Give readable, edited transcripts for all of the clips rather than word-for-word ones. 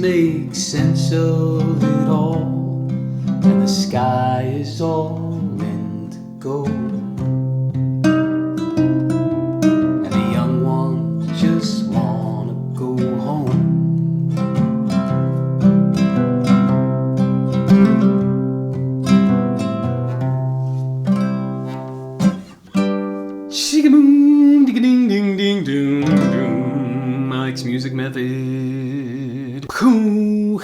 make sense of it all, and the sky is all indigo, and the young ones just wanna go home. Shiggaboom, digga-ding, ding, ding, doom, doom. Mike's music method. Come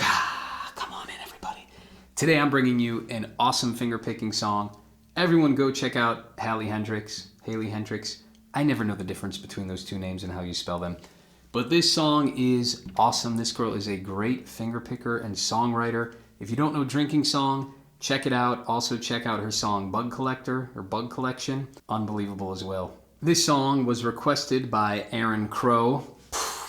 on in, everybody. Today I'm bringing you an awesome finger-picking song. Everyone go check out Heynderickx. I never know the difference between those two names and how you spell them. But this song is awesome. This girl is a great finger picker and songwriter. If you don't know Drinking Song, check it out. Also check out her song Bug Collector or Bug Collection. Unbelievable as well. This song was requested by Aaron Crow.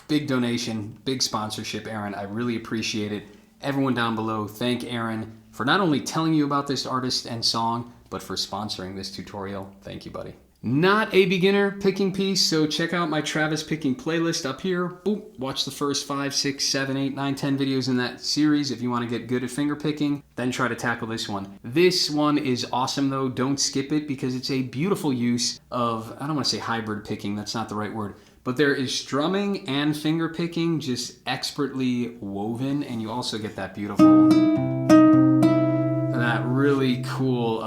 Big donation, big sponsorship, Aaron. I really appreciate it. Everyone down below, thank Aaron for not only telling you about this artist and song, but for sponsoring this tutorial. Thank you, buddy. Not a beginner picking piece, so check out my Travis picking playlist up here. Boop, watch the first 5, 6, 7, 8, 9, 10 videos in that series if you want to get good at finger picking. Then try to tackle this one. This one is awesome though. Don't skip it because it's a beautiful use of, I don't want to say hybrid picking, that's not the right word, but there is strumming and finger picking just expertly woven, and you also get that beautiful, that really cool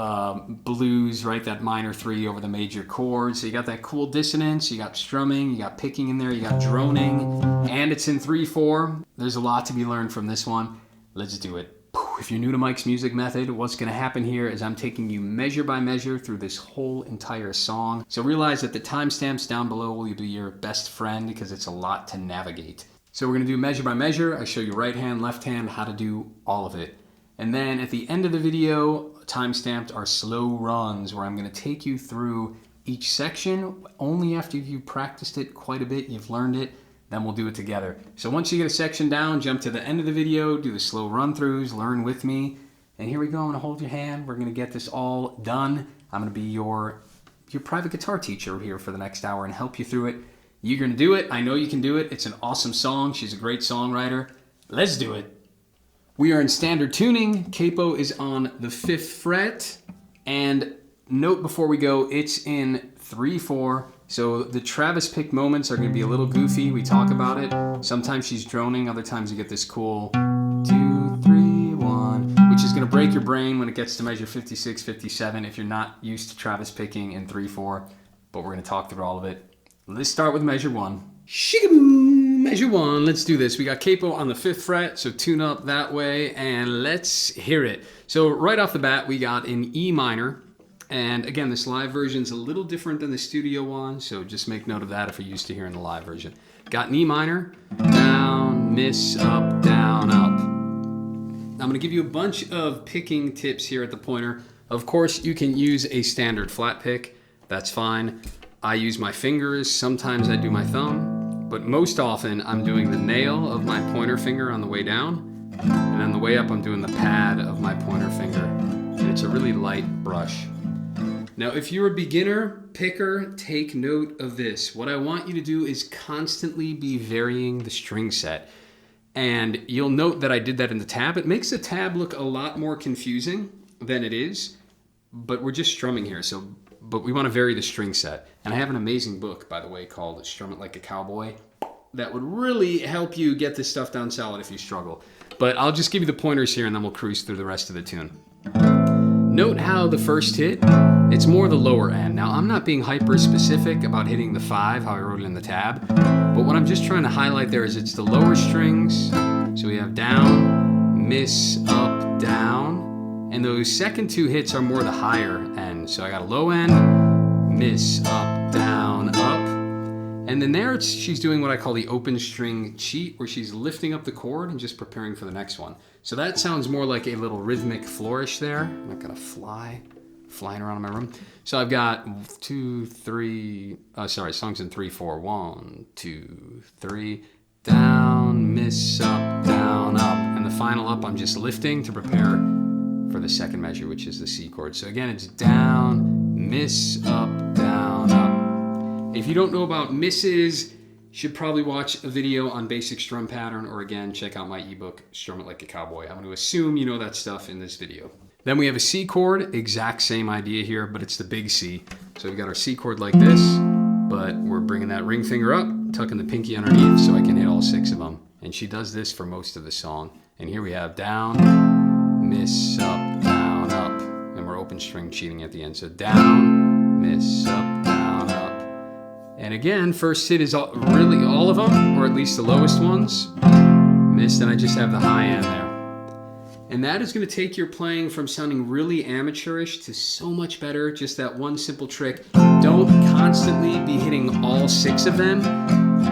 blues, right? That minor 3 over the major chord. So you got that cool dissonance, you got strumming, you got picking in there, you got droning, and it's in 3/4. There's a lot to be learned from this one. Let's do it. If you're new to Mike's music method, what's going to happen here is I'm taking you measure by measure through this whole entire song. So realize that the timestamps down below will be your best friend because it's a lot to navigate. So we're going to do measure by measure. I show you right hand, left hand, how to do all of it. And then at the end of the video, timestamped are slow runs where I'm going to take you through each section only after you've practiced it quite a bit, you've learned it. Then we'll do it together. So once you get a section down, jump to the end of the video, do the slow run-throughs, learn with me. And here we go, I'm gonna hold your hand. We're gonna get this all done. I'm gonna be your private guitar teacher here for the next hour and help you through it. You're gonna do it, I know you can do it. It's an awesome song, she's a great songwriter. Let's do it. We are in standard tuning. Capo is on the 5th fret. And note before we go, it's in 3/4. So the Travis pick moments are going to be a little goofy. We talk about it. Sometimes she's droning. Other times you get this cool 2, 3, 1, which is going to break your brain when it gets to measure 56, 57 if you're not used to Travis picking in 3/4. But we're going to talk through all of it. Let's start with measure 1. Shiggaboom! Measure 1. Let's do this. We got capo on the 5th fret, so tune up that way, and let's hear it. So right off the bat, we got an E minor. And again, this live version is a little different than the studio one, so just make note of that if you're used to hearing the live version. Got an E minor, down, miss, up, down, up. I'm going to give you a bunch of picking tips here at the pointer. Of course, you can use a standard flat pick. That's fine. I use my fingers. Sometimes I do my thumb. But most often, I'm doing the nail of my pointer finger on the way down. And then the way up, I'm doing the pad of my pointer finger. And it's a really light brush. Now, if you're a beginner picker, take note of this. What I want you to do is constantly be varying the string set. And you'll note that I did that in the tab. It makes the tab look a lot more confusing than it is, but we're just strumming here. But we want to vary the string set. And I have an amazing book, by the way, called Strum It Like a Cowboy that would really help you get this stuff down solid if you struggle. But I'll just give you the pointers here and then we'll cruise through the rest of the tune. Note how the first hit, it's more the lower end. Now, I'm not being hyper specific about hitting the 5, how I wrote it in the tab, but what I'm just trying to highlight there is it's the lower strings. So we have down, miss, up, down, and those second 2 hits are more the higher end. So I got a low end, miss, up, down, up, and then there she's doing what I call the open string cheat, where she's lifting up the chord and just preparing for the next one. So that sounds more like a little rhythmic flourish there. I'm not gonna flying around in my room. So I've got 2, 3, song's in 3/4. 1, 2, 3, down, miss, up, down, up. And the final up, I'm just lifting to prepare for the second measure, which is the C chord. So again, it's down, miss, up, down, up. If you don't know about misses, should probably watch a video on basic strum pattern, or again, check out my ebook, Strum It Like a Cowboy. I'm going to assume you know that stuff in this video. Then we have a C chord, exact same idea here, but it's the big C. So we've got our C chord like this, but we're bringing that ring finger up, tucking the pinky underneath so I can hit all 6 of them. And she does this for most of the song. And here we have down, miss, up, down, up. And we're open string cheating at the end. So down, miss, up, down, up. And again, first hit is really all of them, or at least the lowest ones. Missed, and I just have the high end there. And that is going to take your playing from sounding really amateurish to so much better. Just that one simple trick. Don't constantly be hitting all 6 of them.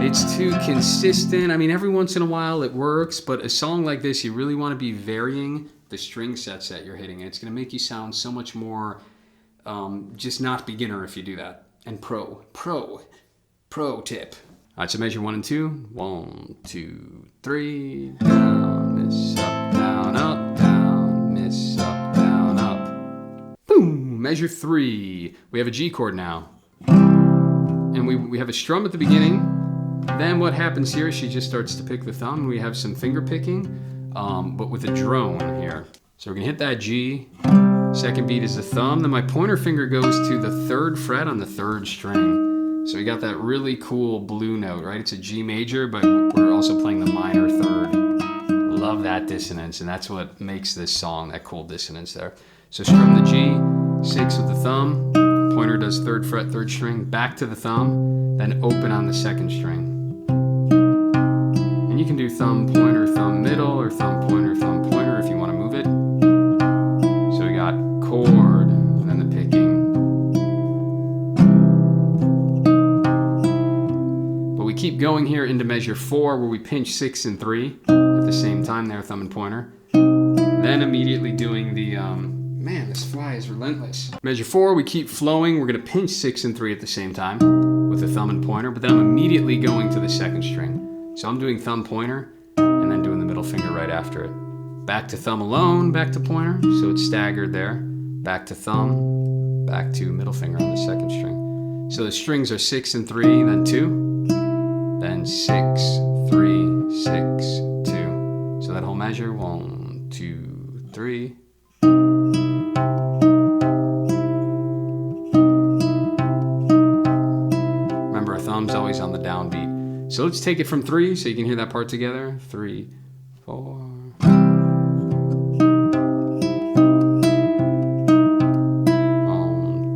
It's too consistent. I mean, every once in a while it works, but a song like this, you really want to be varying the string sets that you're hitting. And it's going to make you sound so much more just not beginner if you do that. And pro tip. All right, so measure 1 and 2. 1, 2, 3. Down, miss, up, down, up, down, miss, up, down, up. Boom. Measure 3. We have a G chord now. And we have a strum at the beginning. Then what happens here is she just starts to pick the thumb. We have some finger picking, but with a drone here. So we're gonna hit that G. Second beat is the thumb. Then my pointer finger goes to the 3rd fret on the 3rd string. So we got that really cool blue note, right? It's a G major, but we're also playing the minor 3rd. Love that dissonance, and that's what makes this song, that cool dissonance there. So strum the G, 6 with the thumb. Pointer does 3rd fret, 3rd string, back to the thumb, then open on the 2nd string. And you can do thumb, pointer, thumb, middle, or thumb, pointer, if you want to move it. So we got chord, and then the picking. But we keep going here into measure 4, where we pinch 6 and 3 at the same time there, thumb and pointer. Then immediately doing the, man, this fly is relentless. Measure 4, we keep flowing. We're gonna pinch 6 and 3 at the same time with the thumb and pointer, but then I'm immediately going to the 2nd string. So I'm doing thumb, pointer, and then doing the middle finger right after it. Back to thumb alone, back to pointer, so it's staggered there. Back to thumb, back to middle finger on the 2nd string. So the strings are 6 and 3, then 2, then 6, 3, 6, 2. So that whole measure, 1, 2, 3. Remember, our thumb's always on the downbeat. So let's take it from 3 so you can hear that part together. 3, 4. 1,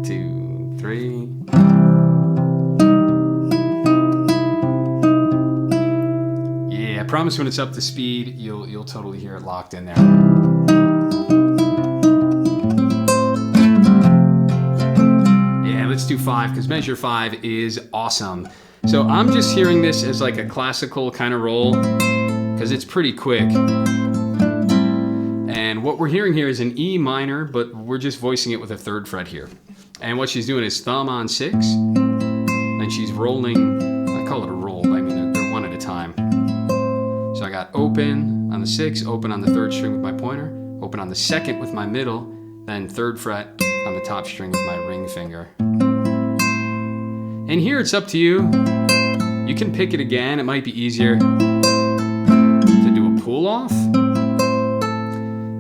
2, 3. Yeah, I promise when it's up to speed, you'll totally hear it locked in there. Yeah, let's do 5 because measure 5 is awesome. So I'm just hearing this as like a classical kind of roll because it's pretty quick. And what we're hearing here is an E minor, but we're just voicing it with a 3rd fret here. And what she's doing is thumb on 6, then she's rolling, I call it a roll, but I mean they're one at a time. So I got open on the 6, open on the 3rd string with my pointer, open on the 2nd with my middle, then 3rd fret on the top string with my ring finger. And here it's up to you. You can pick it again. It might be easier to do a pull off.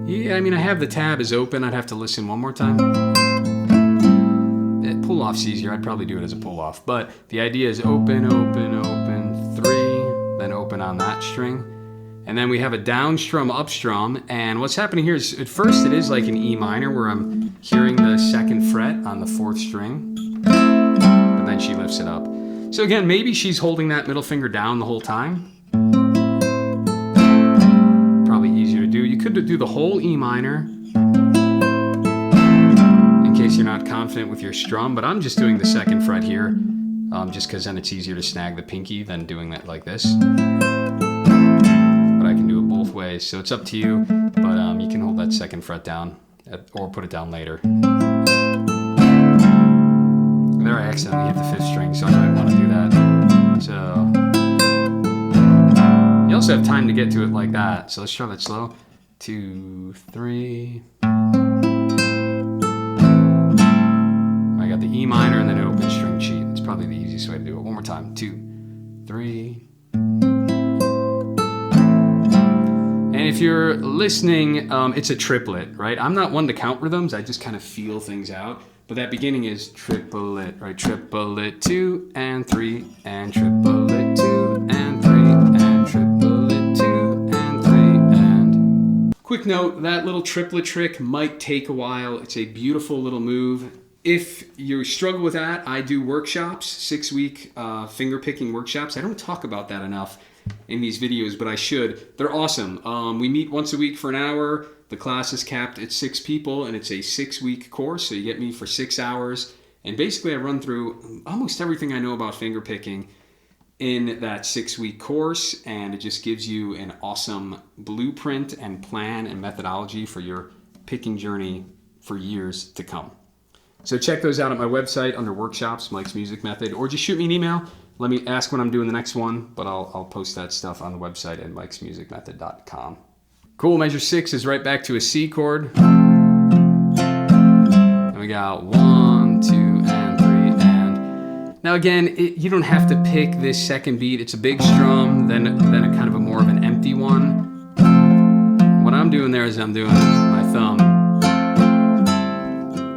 Yeah, I mean, I have the tab is open. I'd have to listen one more time. Pull off's easier. I'd probably do it as a pull off. But the idea is open, open, open, 3, then open on that string. And then we have a down strum, up strum. And what's happening here is, at first it is like an E minor where I'm hearing the 2nd fret on the 4th string. But then she lifts it up. So again, maybe she's holding that middle finger down the whole time. Probably easier to do. You could do the whole E minor in case you're not confident with your strum, but I'm just doing the 2nd fret here, just because then it's easier to snag the pinky than doing that like this. But I can do it both ways, so it's up to you, but you can hold that 2nd fret down or put it down later. There I accidentally hit the 5th string, so I might want to do that. So you also have time to get to it like that. So let's try that slow. 2, 3. I got the E minor and then an open string cheat. It's probably the easiest way to do it. One more time. 2, 3. And if you're listening, it's a triplet, right? I'm not one to count rhythms. I just kind of feel things out. But that beginning is triplet, right? Triplet 2 and 3 and triplet 2 and 3 and triplet 2 and 3 and... Quick note, that little triplet trick might take a while. It's a beautiful little move. If you struggle with that, I do workshops, 6-week finger picking workshops. I don't talk about that enough in these videos, but I should. They're awesome. We meet once a week for an hour. The class is capped at 6 people, and it's a 6-week course, so you get me for 6 hours. And basically, I run through almost everything I know about finger picking in that 6-week course, and it just gives you an awesome blueprint and plan and methodology for your picking journey for years to come. So check those out at my website under workshops, Mike's Music Method, or just shoot me an email. Let me ask when I'm doing the next one, but I'll post that stuff on the website at mikesmusicmethod.com. Cool, measure 6 is right back to a C chord. And we got 1, 2, and 3, and... Now again, you don't have to pick this second beat. It's a big strum, then a kind of a more of an empty one. What I'm doing there is I'm doing my thumb,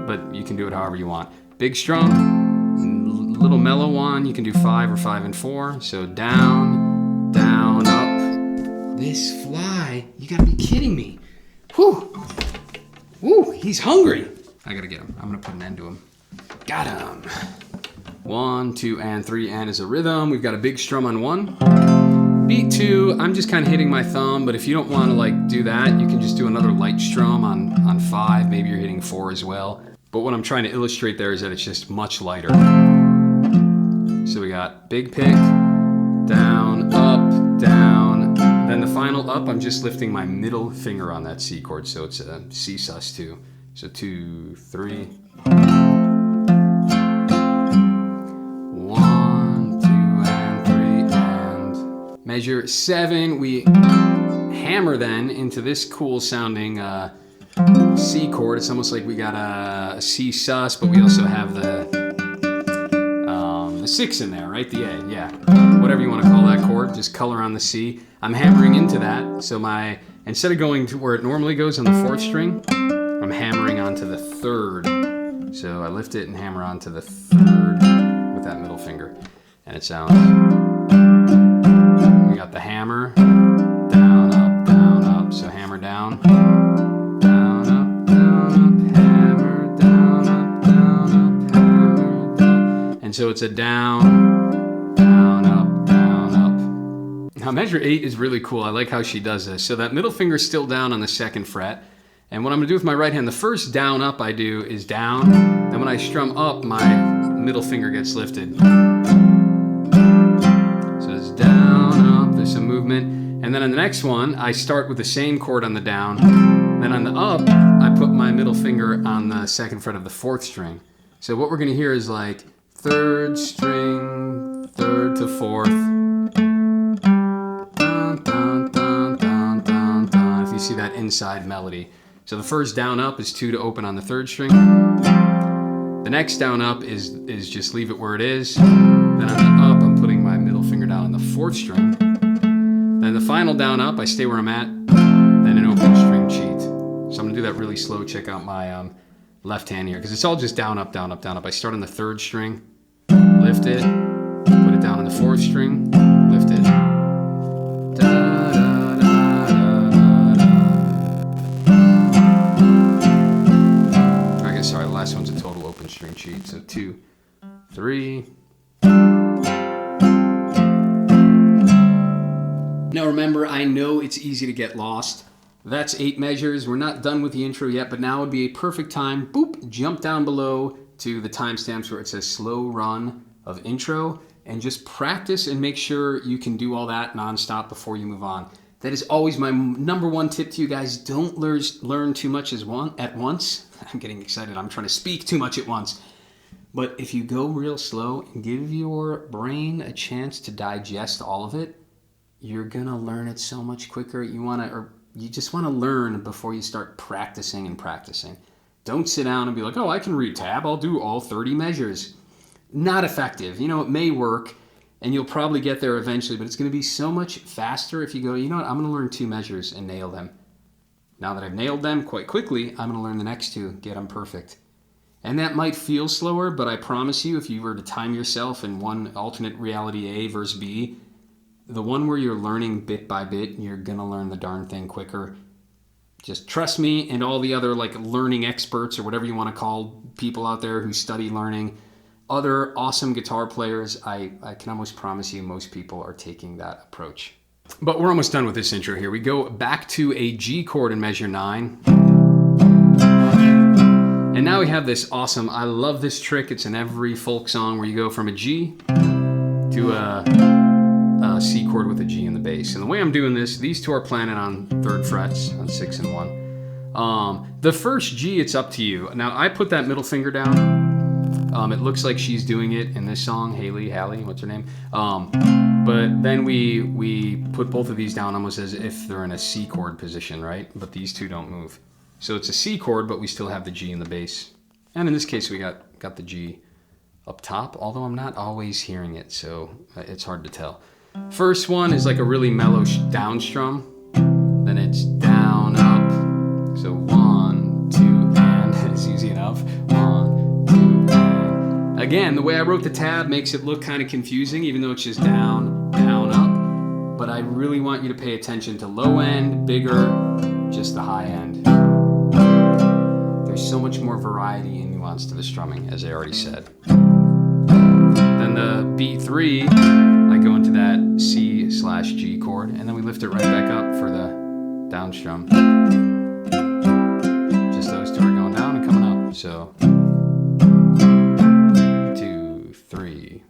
but you can do it however you want. Big strum, little mellow one, you can do 5 or 5 and 4. So down, down, up. This fly, you gotta be kidding me. Whew. Woo, he's hungry. I gotta get him. I'm gonna put an end to him. Got him. 1, 2, and 3, and is a rhythm. We've got a big strum on 1. Beat 2, I'm just kind of hitting my thumb, but if you don't want to like do that, you can just do another light strum on 5. Maybe you're hitting 4 as well. But what I'm trying to illustrate there is that it's just much lighter. So we got big pick, down, up, down. Then the final up, I'm just lifting my middle finger on that C chord, so it's a C sus2. So 2, 3. 1, 2, and 3, and measure 7. We hammer then into this cool sounding C chord. It's almost like we got a C sus, but we also have the 6 in there, right? The A, yeah. Whatever you want to call that chord, just color on the C. I'm hammering into that, so instead of going to where it normally goes on the 4th string, I'm hammering onto the 3rd. So I lift it and hammer onto the 3rd with that middle finger, and it sounds... We got the hammer, down, up, so hammer down, down, up, hammer, down, up, hammer, down. And so it's a down, down, up. Now measure 8 is really cool. I like how she does this. So that middle finger's still down on the 2nd fret. And what I'm gonna do with my right hand, the first down up I do is down. Then when I strum up, my middle finger gets lifted. So it's down, up, there's some movement. And then on the next one, I start with the same chord on the down. Then on the up, I put my middle finger on the 2nd fret of the 4th string. So what we're gonna hear is like 3rd string, 3rd to 4th. If you see that inside melody. So the first down up is 2 to open on the 3rd string. The next down up is just leave it where it is. Then on the up, I'm putting my middle finger down on the 4th string. Then the final down up, I stay where I'm at. Then an open string cheat. So I'm gonna do that really slow. Check out my left hand here, because it's all just down, up, down, up, down, up. I start on the 3rd string, lift it, put it down on the 4th string, lift it. Sorry, the last one's a total open string cheat. So 2, 3. Now remember, I know it's easy to get lost. That's 8 measures. We're not done with the intro yet, but now would be a perfect time. Boop, jump down below to the timestamps where it says slow run of intro, and just practice and make sure you can do all that nonstop before you move on. That is always my number 1 tip to you guys. Don't learn too much at once. I'm getting excited. I'm trying to speak too much at once. But if you go real slow and give your brain a chance to digest all of it, you're gonna learn it so much quicker. You just wanna learn before you start practicing and practicing. Don't sit down and be like, oh, I can read tab. I'll do all 30 measures. Not effective. You know, it may work. And you'll probably get there eventually, but it's going to be so much faster if you go, you know what, I'm going to learn 2 measures and nail them. Now that I've nailed them quite quickly, I'm going to learn the next 2, get them perfect. And that might feel slower, but I promise you, if you were to time yourself in one alternate reality A versus B, the one where you're learning bit by bit, you're going to learn the darn thing quicker. Just trust me, and all the other like learning experts or whatever you want to call people out there who study learning, other awesome guitar players, I can almost promise you most people are taking that approach. But we're almost done with this intro here. We go back to a G chord in measure 9. And now we have this awesome, I love this trick. It's in every folk song where you go from a G to a C chord with a G in the bass. And the way I'm doing this, these 2 are planted on 3rd frets, on 6 and 1. The first G, it's up to you. Now I put that middle finger down. It looks like she's doing it in this song, Hallie, what's her name? But then we put both of these down almost as if they're in a C chord position, right? But these 2 don't move. So it's a C chord, but we still have the G in the bass. And in this case, we got the G up top, although I'm not always hearing it, so it's hard to tell. First one is like a really mellow down strum. Then it's down, up. So 1, 2, and it's easy enough. 1, 2, and. Again, the way I wrote the tab makes it look kind of confusing, even though it's just down, down, up. But I really want you to pay attention to low end, bigger, just the high end. There's so much more variety and nuance to the strumming, as I already said. Then the B3, I go into that C/G chord, and then we lift it right back up for the down strum. Just those 2 are going down and coming up. So 2, 3.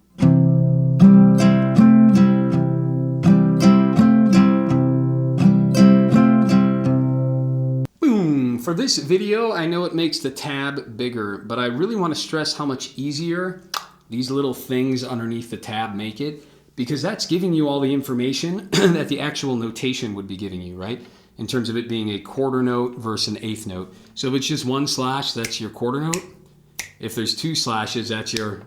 For this video, I know it makes the tab bigger, but I really want to stress how much easier these little things underneath the tab make it, because that's giving you all the information that the actual notation would be giving you, right? In terms of it being a quarter note versus an 1/8 note. So if it's just 1 slash, that's your quarter note. If there's 2 slashes, that's your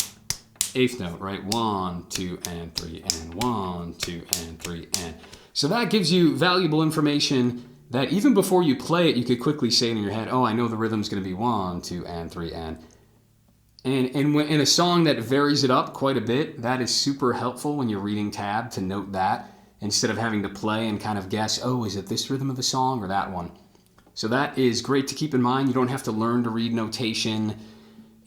1/8 note, right? 1, 2, and 3, and 1, 2, and 3, and. So that gives you valuable information that even before you play it, you could quickly say it in your head, oh, I know the rhythm's going to be 1, 2, and 3, and. And in a song that varies it up quite a bit, that is super helpful when you're reading tab to note that, instead of having to play and kind of guess, oh, is it this rhythm of the song or that one? So that is great to keep in mind. You don't have to learn to read notation,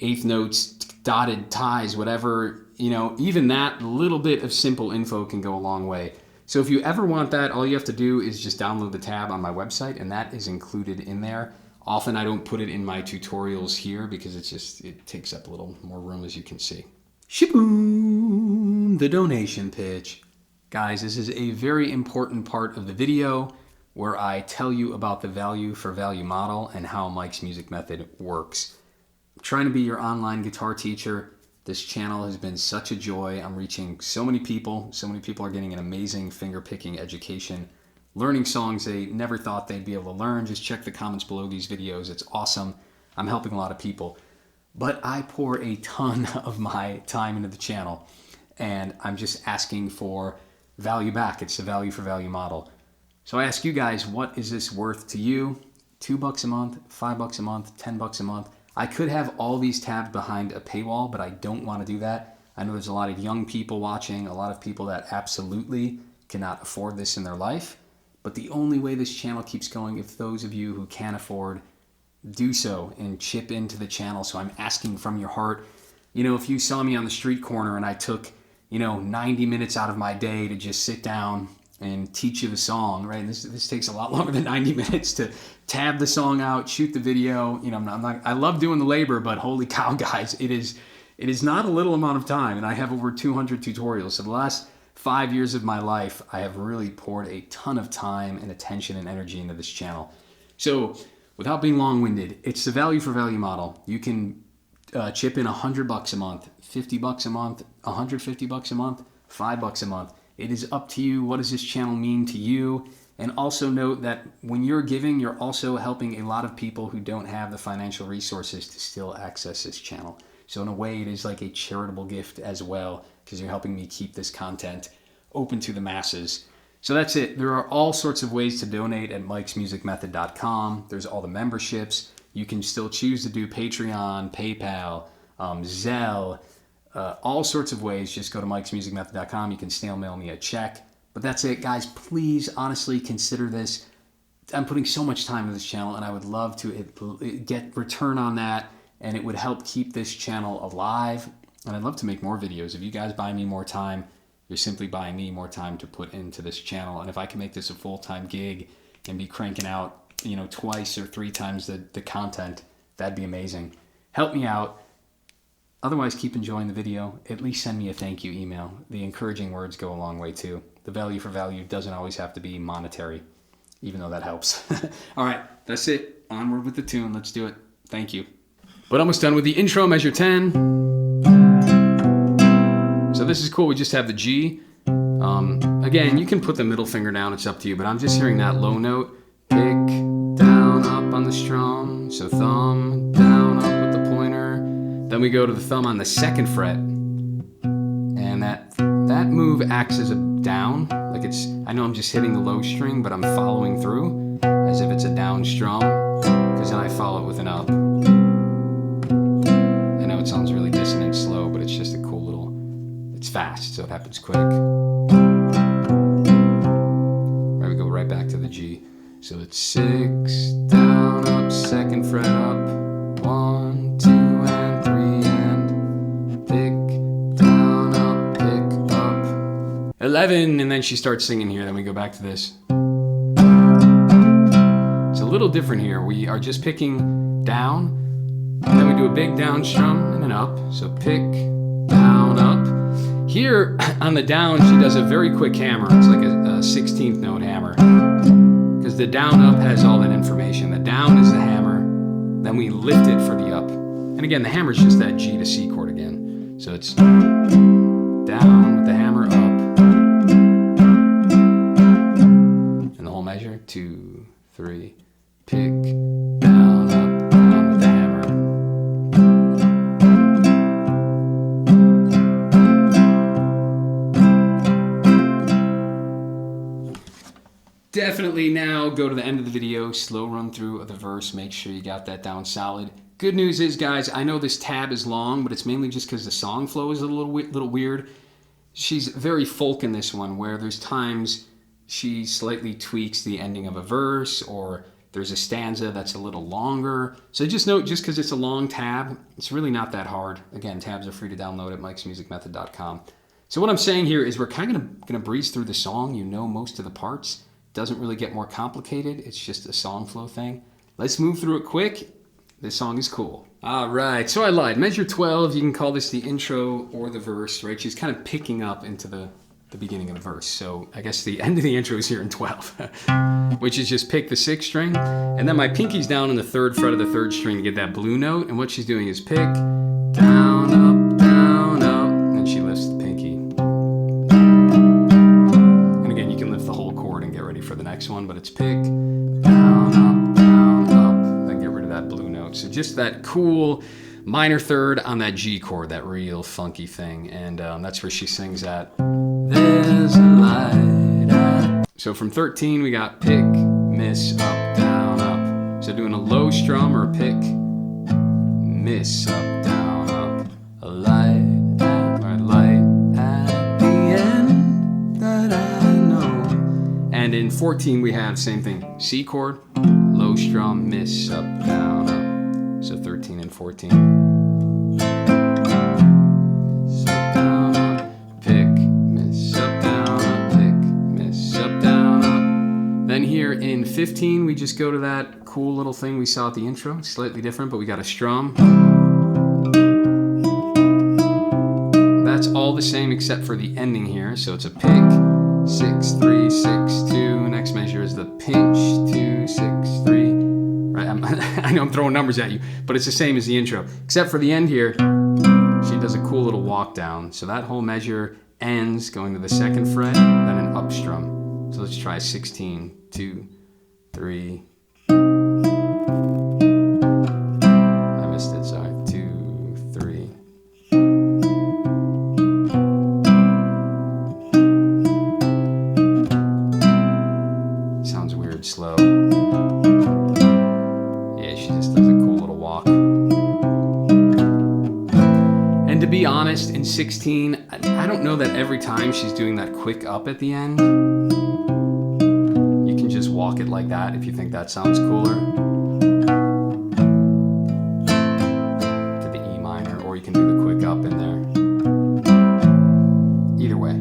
1/8 notes, dotted ties, whatever. You know, even that little bit of simple info can go a long way. So if you ever want that, all you have to do is just download the tab on my website, and that is included in there. Often I don't put it in my tutorials here because it takes up a little more room, as you can see. Shaboom! The donation pitch. Guys, this is a very important part of the video where I tell you about the value for value model and how Mike's music method works. I'm trying to be your online guitar teacher. This channel has been such a joy. I'm reaching so many people. So many people are getting an amazing finger-picking education, learning songs they never thought they'd be able to learn. Just check the comments below these videos. It's awesome. I'm helping a lot of people. But I pour a ton of my time into the channel, and I'm just asking for value back. It's the value for value model. So I ask you guys, what is this worth to you? $2 a month, $5 a month, $10 a month. I could have all these tabs behind a paywall, but I don't want to do that. I know there's a lot of young people watching, a lot of people that absolutely cannot afford this in their life. But the only way this channel keeps going, if those of you who can afford, do so and chip into the channel. So I'm asking from your heart. You know, if you saw me on the street corner and I took, 90 minutes out of my day to just sit down and teach you the song, right? And this takes a lot longer than 90 minutes to tab the song out, shoot the video. I love doing the labor, but holy cow, guys, it is not a little amount of time. And I have over 200 tutorials. So the last 5 years of my life, I have really poured a ton of time and attention and energy into this channel. So without being long-winded, it's the value for value model. You can chip in $100 a month, $50 a month, $150 a month, $5 a month. It is up to you. What does this channel mean to you? And also note that when you're giving, you're also helping a lot of people who don't have the financial resources to still access this channel. So in a way, it is like a charitable gift as well because you're helping me keep this content open to the masses. So that's it. There are all sorts of ways to donate at mikesmusicmethod.com. There's all the memberships. You can still choose to do Patreon, PayPal, Zelle, all sorts of ways. Just go to mikesmusicmethod.com. You can snail mail me a check. But that's it, guys. Please, honestly, consider this. I'm putting so much time into this channel, and I would love to get return on that, and it would help keep this channel alive. And I'd love to make more videos. If you guys buy me more time, you're simply buying me more time to put into this channel. And if I can make this a full-time gig and be cranking out, you know, 2 or 3 times the content, that'd be amazing. Help me out. Otherwise, keep enjoying the video. At least send me a thank you email. The encouraging words go a long way too. The value for value doesn't always have to be monetary, even though that helps. All right, that's it. Onward with the tune. Let's do it. Thank you. But almost done with the intro, measure 10. So this is cool. We just have the G. Again, you can put the middle finger down. It's up to you. But I'm just hearing that low note. Pick, down, up on the strum. So thumb, down, up with the pointer. Then we go to the thumb on the 2nd fret. And that move acts as a down. Like it's, I know I'm just hitting the low string, but I'm following through as if it's a down strum. Because then I follow it with an up. I know it sounds really dissonant, slow, but it's just a cool little, it's fast, so it happens quick. Right, we go right back to the G. So it's 6, down, up, 2nd fret up, 1, 2, and 3, and pick, down, up, pick, up. 11, and then she starts singing here, then we go back to this. It's a little different here. We are just picking down, and then we do a big down strum and an up. So pick, down, up. Here on the down, she does a very quick hammer. It's like a 16th note hammer. Because the down up has all that information. The down is the hammer, then we lift it for the up. And again, the hammer is just that G to C chord again. So it's down with the hammer, up. And the whole measure, 2, 3, pick, down, up, down with the hammer. Definitely now go to the end of the video, slow run through of the verse, make sure you got that down solid. Good news is, guys, I know this tab is long, but it's mainly just because the song flow is a little weird. She's very folk in this one, where there's times she slightly tweaks the ending of a verse, or there's a stanza that's a little longer. So just note, just because it's a long tab, it's really not that hard. Again, tabs are free to download at mikesmusicmethod.com. So what I'm saying here is we're kind of gonna breeze through the song. You know most of the parts. Doesn't really get more complicated. It's just a song flow thing. Let's move through it quick. This song is cool. All right, so I lied. Measure 12, you can call this the intro or the verse, right? She's kind of picking up into the beginning of the verse. So I guess the end of the intro is here in 12, which is just pick the 6th string. And then my pinky's down on the 3rd fret of the 3rd string to get that blue note. And what she's doing is pick, down, up, down, up. And she lifts the pinky. And again, you can lift the whole chord and get ready for the next one, but it's pick, down, up, then get rid of that blue note. So just that cool minor 3rd on that G chord, that real funky thing. And that's where she sings at, there's a light at. So from 13, we got pick, miss, up, down, up. So doing a low strum or a pick, miss, up, down, up. A light at, or light at the end that I know. And in 14, we have same thing, C chord, low strum, miss, up, down, up. So 13 and 14. Miss, up, down, up, pick, miss, up, down, up, pick, miss, up, down, up. Then here in 15, we just go to that cool little thing we saw at the intro. Slightly different, but we got a strum. That's all the same except for the ending here. So it's a pick, 6, 3, 6, 2. Next measure is the pinch, 2, 6, 3. Right? I know I'm throwing numbers at you, but it's the same as the intro. Except for the end here, she does a cool little walk down. So that whole measure ends going to the 2nd fret, then an up strum. So let's try 16, 2, 3. I missed it, sorry. 2, 3. honest, in 16, I don't know that every time she's doing that quick up at the end. You can just walk it like that if you think that sounds cooler. To the E minor, or you can do the quick up in there. Either way.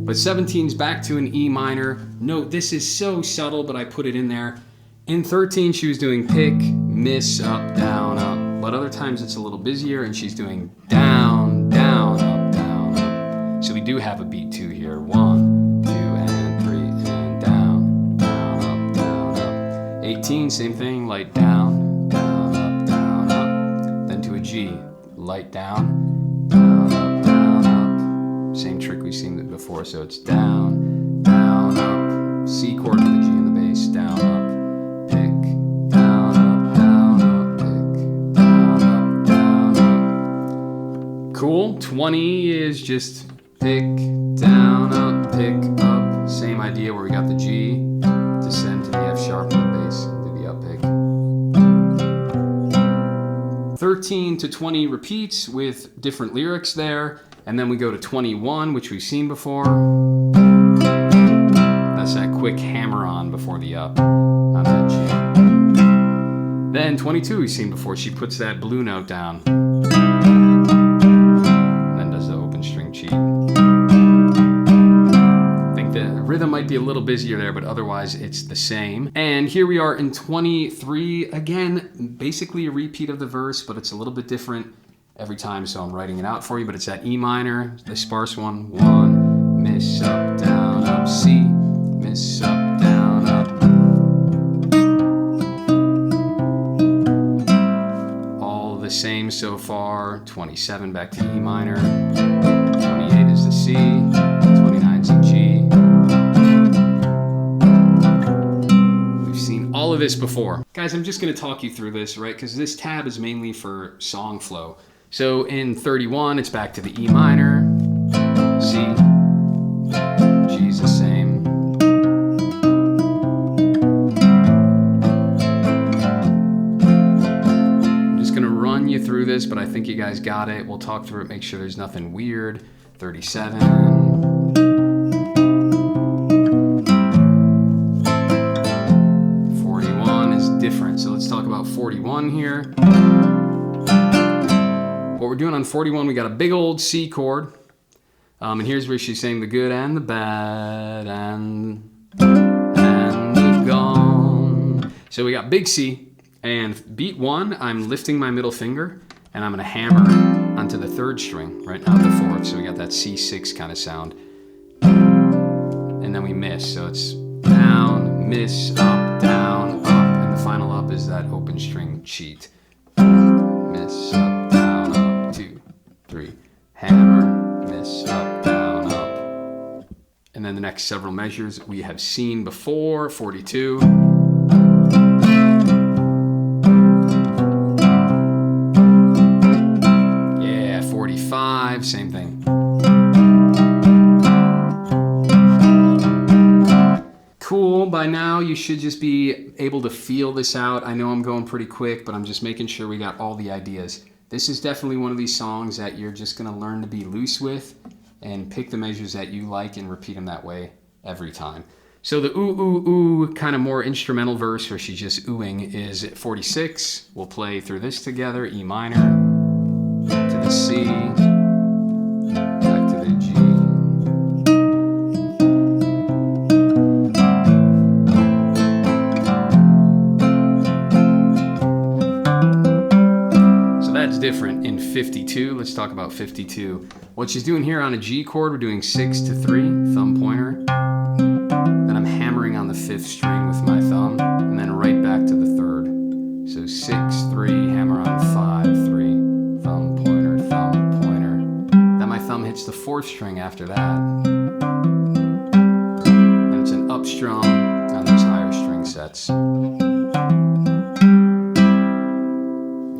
But 17's back to an E minor. Note, this is so subtle, but I put it in there. In 13, she was doing pick, miss, up, down, up. But other times it's a little busier and she's doing down, down, up, down, up. So we do have a beat 2 here. 1, 2, and 3, and down, down, up, down, up. 18, same thing, light down, down, up, down, up. Then to a G, light down, down, up, down, up. Same trick we've seen before, so it's down, down, up. C chord with the G in the bass, down, up. Cool. 20 is just pick, down, up, pick, up. Same idea where we got the G, descend to the F sharp in the bass, do the up pick. 13 to 20 repeats with different lyrics there. And then we go to 21, which we've seen before. That's that quick hammer on before the up on that G. Then 22 we've seen before. She puts that blue note down. Rhythm might be a little busier there, but otherwise it's the same. And here we are in 23. Again, basically a repeat of the verse, but it's a little bit different every time, so I'm writing it out for you. But it's that E minor, the sparse one. 1, miss, up, down, up, C, miss, up, down, up. All the same so far. 27 back to E minor. 28 is the C. 29 is the G. All of this before. Guys, I'm just going to talk you through this, right? Because this tab is mainly for song flow. So in 31, it's back to the E minor, C, G's the same. I'm just going to run you through this, but I think you guys got it. We'll talk through it, make sure there's nothing weird. 37. Different. So let's talk about 41 here. What we're doing on 41, we got a big old C chord. And here's where she's saying the good and the bad and the gone. So we got big C, and beat 1, I'm lifting my middle finger and I'm going to hammer onto the 3rd string, right, not the 4th. So we got that C6 kind of sound. And then we miss. So it's down, miss, up, down, up. The final up is that open string cheat. Miss, up, down, up, 2, 3, hammer, miss, up, down, up. And then the next several measures we have seen before. 42. Yeah, 45, same thing. Cool, by now you should just be able to feel this out. I know I'm going pretty quick, but I'm just making sure we got all the ideas. This is definitely one of these songs that you're just gonna learn to be loose with and pick the measures that you like and repeat them that way every time. So the ooh, ooh, ooh kind of more instrumental verse where she's just oohing is 46. We'll play through this together, E minor, to the C, back to the G. Different in 52. Let's talk about 52. What she's doing here on a G chord, we're doing 6 to 3, thumb pointer. Then I'm hammering on the 5th string with my thumb, and then right back to the 3rd. So 6, 3, hammer on 5, 3, thumb pointer, thumb pointer. Then my thumb hits the 4th string after that. And it's an up strum on those higher string sets.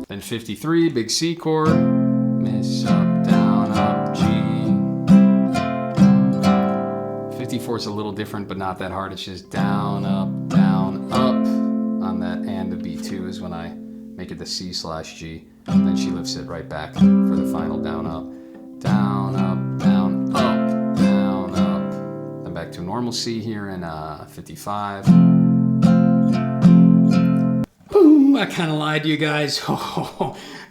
Then 53, big C chord, miss, up, down, up, G. 54 is a little different, but not that hard. It's just down, up, on that, and the B2 is when I make it the C/G. And then she lifts it right back for the final down, up, down, up, down, up, down, up. Then back to a normal C here in 55. Boom! I kind of lied to you guys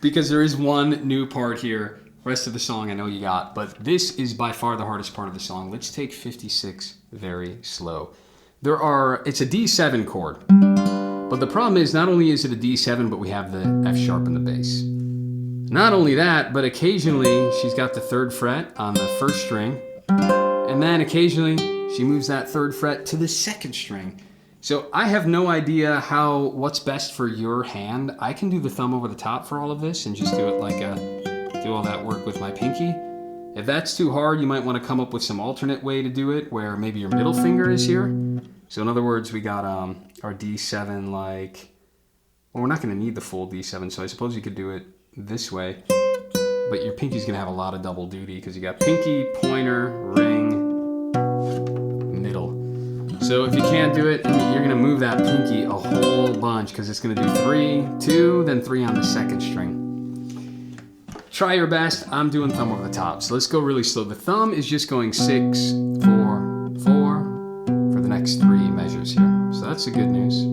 because there is one new part here. Rest of the song I know you got, but this is by far the hardest part of the song. Let's take 56 very slow. It's a D7 chord, but the problem is not only is it a D7, but we have the F sharp in the bass. Not only that, but occasionally she's got the 3rd fret on the 1st string, and then occasionally she moves that 3rd fret to the 2nd string. So I have no idea what's best for your hand. I can do the thumb over the top for all of this and just do it like do all that work with my pinky. If that's too hard, you might want to come up with some alternate way to do it where maybe your middle finger is here. So in other words, we got our D7 like, well, we're not going to need the full D7, so I suppose you could do it this way. But your pinky's going to have a lot of double duty because you got pinky, pointer, ring, middle. So if you can't do it, you're going to move that pinky a whole bunch because it's going to do 3, 2, then 3 on the 2nd string. Try your best. I'm doing thumb over the top. So let's go really slow. The thumb is just going 6, 4, 4 for the next 3 measures here. So that's the good news.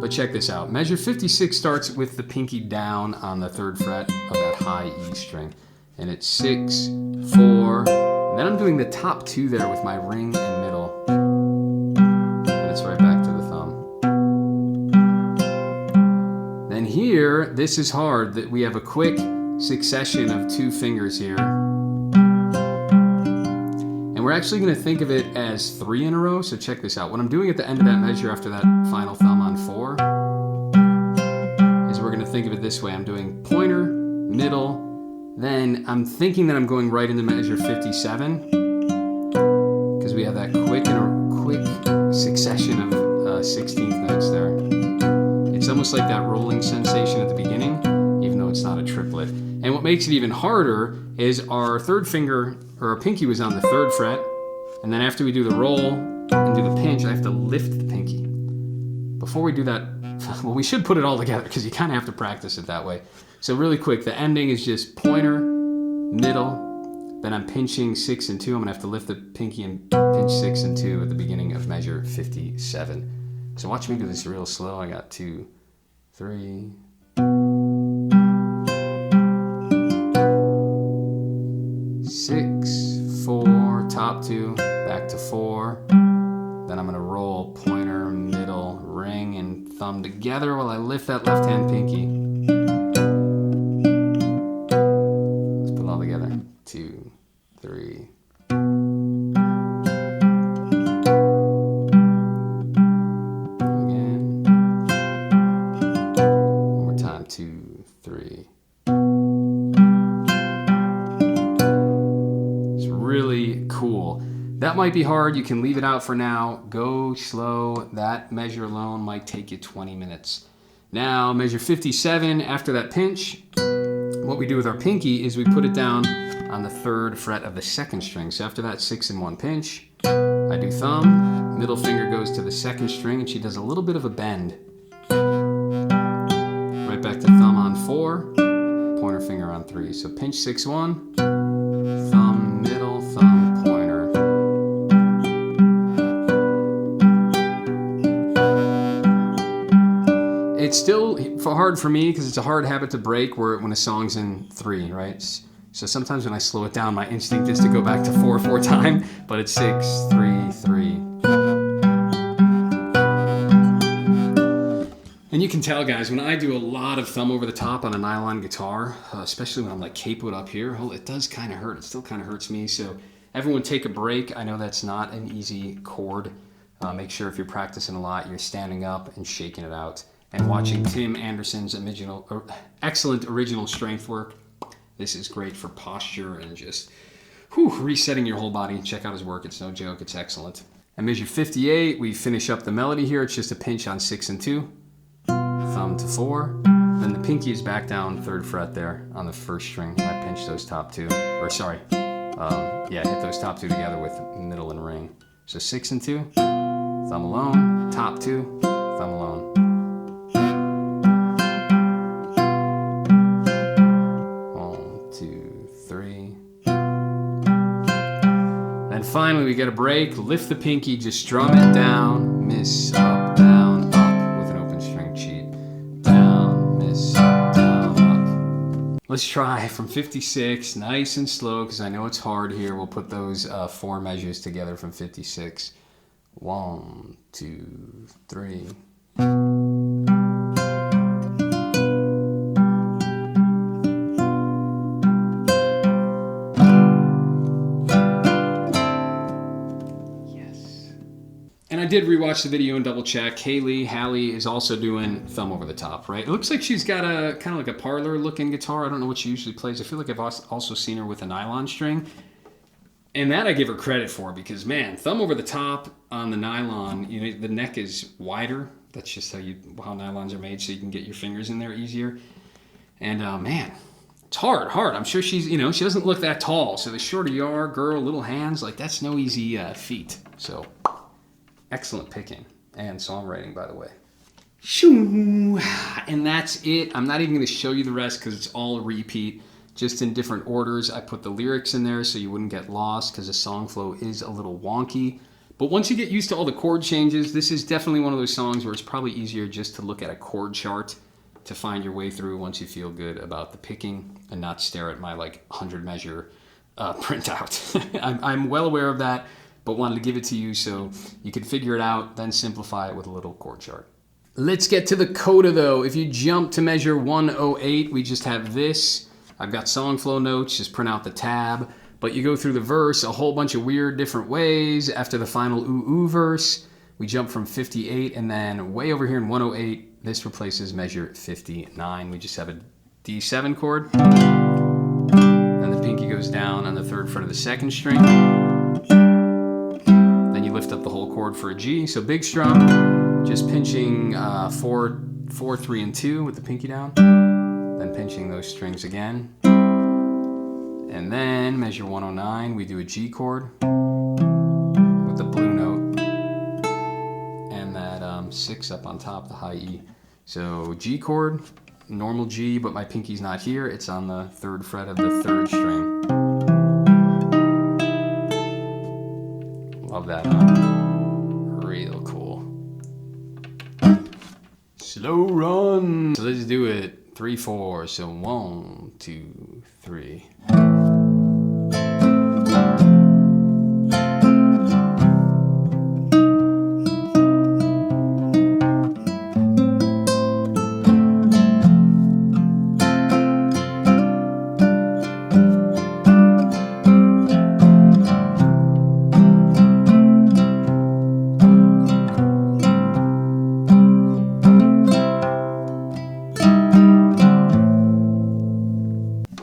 But check this out. Measure 56 starts with the pinky down on the 3rd fret of that high E string. And it's 6, 4. And then I'm doing the top 2 there with my ring and middle. And it's right back to the thumb. Then here, this is hard, that we have a quick succession of 2 fingers here. And we're actually going to think of it as 3 in a row, so check this out. What I'm doing at the end of that measure after that final thumb on 4 is we're going to think of it this way. I'm doing pointer, middle, then I'm thinking that I'm going right into measure 57 because we have that quick succession of 16th notes there. It's almost like that rolling sensation at the beginning, even though it's not a triplet. And what makes it even harder is our 3rd finger, or our pinky was on the 3rd fret, and then after we do the roll and do the pinch, I have to lift the pinky. Before we do that, well, we should put it all together because you kind of have to practice it that way. So really quick, the ending is just pointer, middle, then I'm pinching 6 and 2. I'm gonna have to lift the pinky and pinch 6 and 2 at the beginning of measure 57. So watch me do this real slow. I got 2, 3. Six, 4, top 2, back to 4. Then I'm gonna roll pointer, middle, ring, and thumb together while I lift that left hand pinky. Let's put it all together. 2, 3. Again. One more time. 2, 3. Really cool. That might be hard. You can leave it out for now. Go slow. That measure alone might take you 20 minutes. Now, measure 57, after that pinch, what we do with our pinky is we put it down on the 3rd fret of the 2nd string. So after that 6 in 1 pinch, I do thumb, middle finger goes to the 2nd string, and she does a little bit of a bend. Right back to thumb on 4, pointer finger on 3. So pinch 6, 1, thumb, middle, thumb, pointer. It's still hard for me because it's a hard habit to break when a song's in 3, right? So sometimes when I slow it down, my instinct is to go back to 4 time, but it's 6, 3, 3. And you can tell, guys, when I do a lot of thumb over the top on a nylon guitar, especially when I'm like capoed up here, it does kind of hurt. It still kind of hurts me. So everyone take a break. I know that's not an easy chord. Make sure if you're practicing a lot, you're standing up and shaking it out. And watching Tim Anderson's excellent original strength work. This is great for posture and just resetting your whole body. Check out his work. It's no joke. It's excellent. At measure 58, we finish up the melody here. It's just a pinch on 6 and 2. Thumb to 4. Then the pinky is back down 3rd fret there on the 1st string. I pinch those top 2. Or sorry. Hit those top 2 together with middle and ring. So 6 and 2. Thumb alone. Top 2. Thumb alone. 1, 2, 3. finally we get a break, lift the pinky, just strum it down, miss, up, down, up, with an open string cheat. Down, miss, up, down, up. Let's try from 56, nice and slow, because I know it's hard here. We'll put those 4 measures together from 56. 1, 2, 3. And I did rewatch the video and double check. Hallie is also doing thumb over the top, right? It looks like she's got a kind of like a parlor looking guitar. I don't know what she usually plays. I feel like I've also seen her with a nylon string. And that I give her credit for, because man, thumb over the top on the nylon, you know, the neck is wider. That's just how nylons are made, so you can get your fingers in there easier. And man, it's hard. I'm sure she's, you know, she doesn't look that tall. So the shorter you are, girl, little hands, like that's no easy feat. So excellent picking and songwriting, by the way. And that's it. I'm not even going to show you the rest because it's all a repeat, just in different orders. I put the lyrics in there so you wouldn't get lost, because the song flow is a little wonky. But once you get used to all the chord changes, this is definitely one of those songs where it's probably easier just to look at a chord chart to find your way through once you feel good about the picking, and not stare at my like 100 measure printout. I'm well aware of that, but wanted to give it to you so you could figure it out, then simplify it with a little chord chart. Let's get to the coda though. If you jump to measure 108, we just have this. I've got song flow notes, just print out the tab, but you go through the verse a whole bunch of weird different ways. After the final ooh ooh verse, we jump from 58, and then way over here in 108, this replaces measure 59. We just have a D7 chord, then the pinky goes down on the 3rd fret of the 2nd string. Then you lift up the whole chord for a G, so big strum, just pinching 4, 3, and 2 with the pinky down. Then pinching those strings again. And then measure 109, we do a G chord with the blue note. And that 6 up on top, the high E. So G chord, normal G, but my pinky's not here. It's on the 3rd fret of the 3rd string. Love that, huh? Real cool. Slow run. So let's do it. 3, 4, so 1, 2, 3.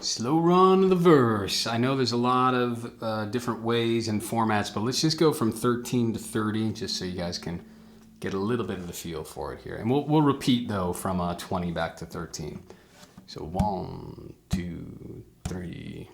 Slow run of the verse. I know there's a lot of different ways and formats, but let's just go from 13 to 30, just so you guys can get a little bit of the feel for it here. And we'll repeat though from 20 back to 13. So 1, 2, 3.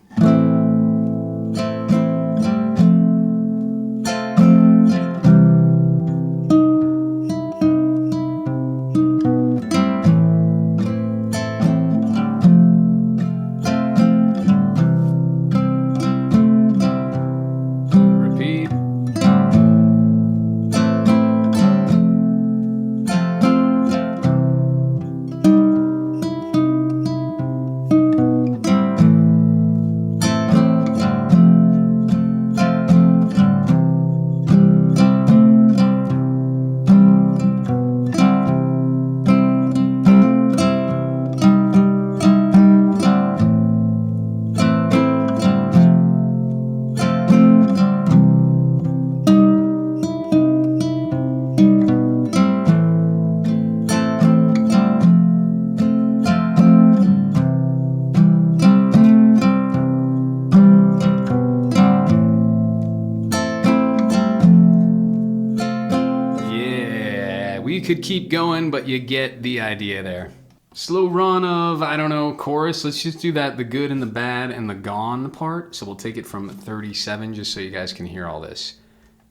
Could keep going, but you get the idea there. Slow run of, I don't know, chorus. Let's just do that, the good and the bad and the gone part. So we'll take it from 37 just so you guys can hear all this.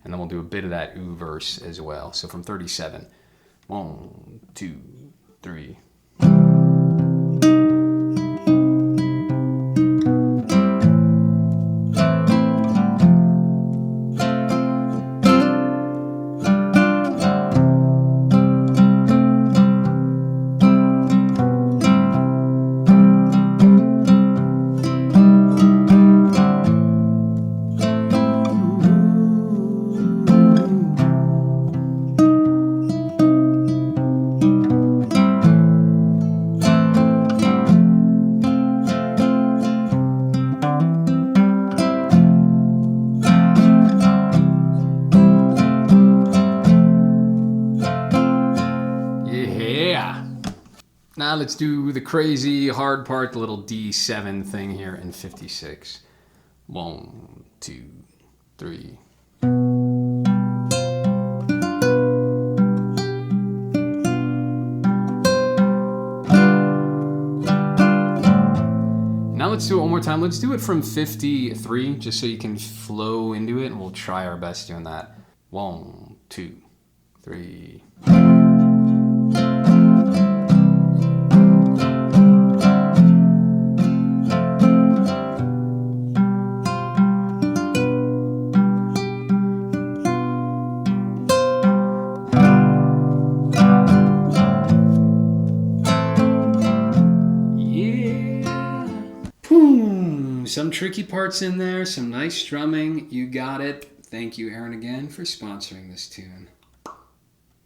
And then we'll do a bit of that ooh verse as well. So from 37. 1, 2, 3. Now let's do the crazy hard part, the little D7 thing here in 56. 1, 2, 3. Now let's do it one more time. Let's do it from 53, just so you can flow into it, and we'll try our best doing that. 1, 2, 3. Some tricky parts in there, some nice strumming. You got it. Thank you, Aaron, again for sponsoring this tune.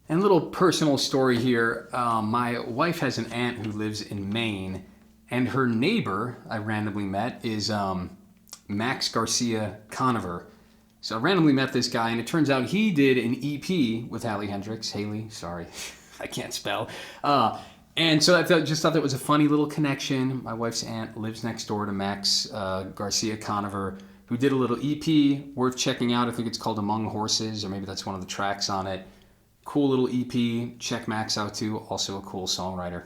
And a little personal story here. My wife has an aunt who lives in Maine, and her neighbor I randomly met is Max Garcia Conover. So I randomly met this guy, and it turns out he did an EP with Heynderickx. Haley, sorry, I can't spell. And so I just thought that was a funny little connection. My wife's aunt lives next door to Max Garcia Conover, who did a little EP worth checking out. I think it's called Among Horses, or maybe that's one of the tracks on it. Cool little EP. Check Max out too. Also a cool songwriter.